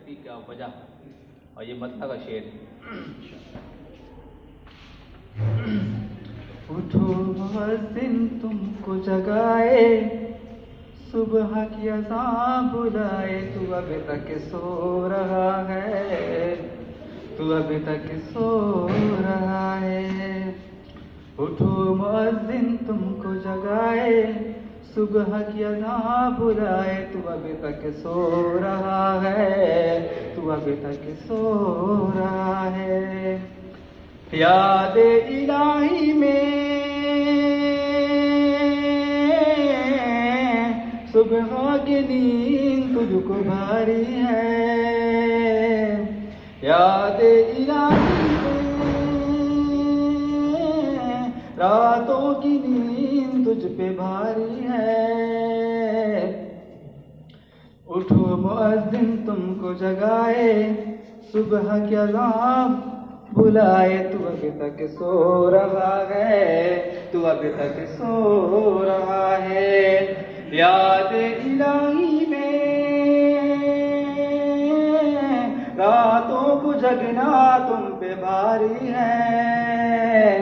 की क्या वजह, और ये मदह का शेर है। उठो मुअज्जिन तुमको जगाए, सुबह की अज़ान बुलाए, तू अभी तक सो रहा है, तू अभी तक सो रहा है। उठो मुअज्जिन तुमको जगाए, सुबह की अज़ान बुलाए, तू अभी तक सो रहा है, तू अभी तक सो रहा है। याद इलाही में सुबह की नींद तुझको भारी है, याद इलाही में रातों की नींद तुझ पे भारी है। उठो मुअज्जिन तुमको जगाए, सुबह की अज़ान बुलाए, तू अभी तक सो रहा है, तू अभी तक सो रहा है। याद इलाही में रातों को जगना तुम पे भारी है,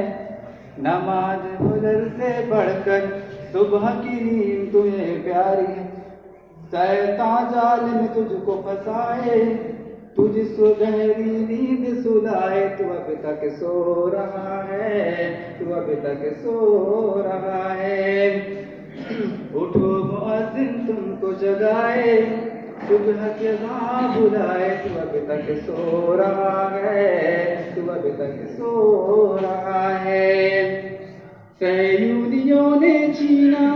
नमाज गुजर से बढ़कर सुबह की नींद तुम्हें प्यारी है। शैतान जालिम तुझको फंसाए, तुझको गहरी नींद सुलाए, तू अभी तक सो रहा है, तू अभी तक सो रहा है। उठो मुअज्जिन तुमको जगाए, सुबह की अज़ान बुलाए, तू अभी तक सो रहा है, तू अभी तक सो रहा है। कईयों ने छीना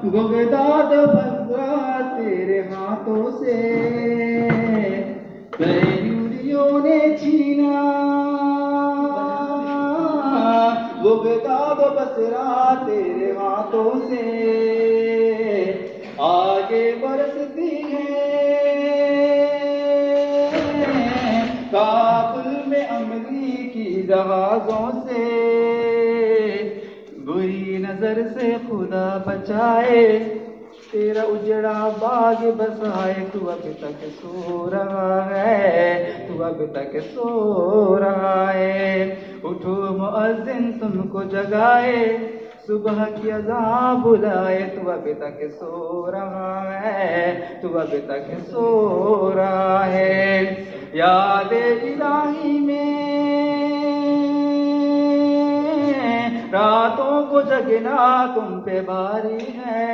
बगदाद बसरा तेरे हाथों से, कईयों ने छीना बगदाद बसरा तेरे हाथों से। आगे बरसती है काबुल में अमरीकी जहाजों से, बुरी नजर से खुदा बचाए, तेरा उजड़ा बाग बसाए, तू अभी तक सो रहा है, तू अभी तक सो रहा है। उठो मुअज्जिन तुमको जगाए, सुबह की अज़ान बुलाए, तू अभी तक सो रहा है, तू अभी तक सो रहा है। याद इलाही में रातों को जगना तुम पे भारी है,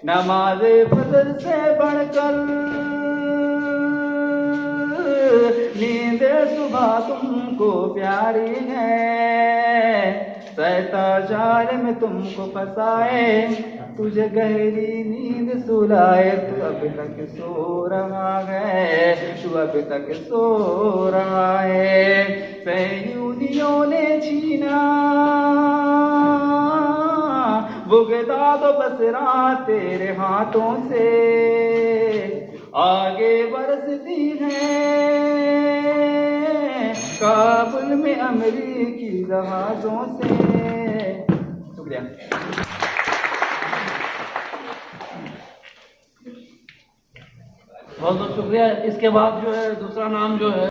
नमाज फजर से बढ़कर नींद सुबह तुमको प्यारी है। शैतान जालिम तुमको फंसाए, तुझे गहरी नींद सुलाए, तू अभी तक सो रहा है, तू अभी तक सो रहा है। कईयों ने छीना बगदाद बसरा तेरे हाथों से, आगे बरसती है काबुल में अमरीकी जहाजों से। शुक्रिया। बहुत बहुत शुक्रिया। इसके बाद जो है दूसरा नाम जो है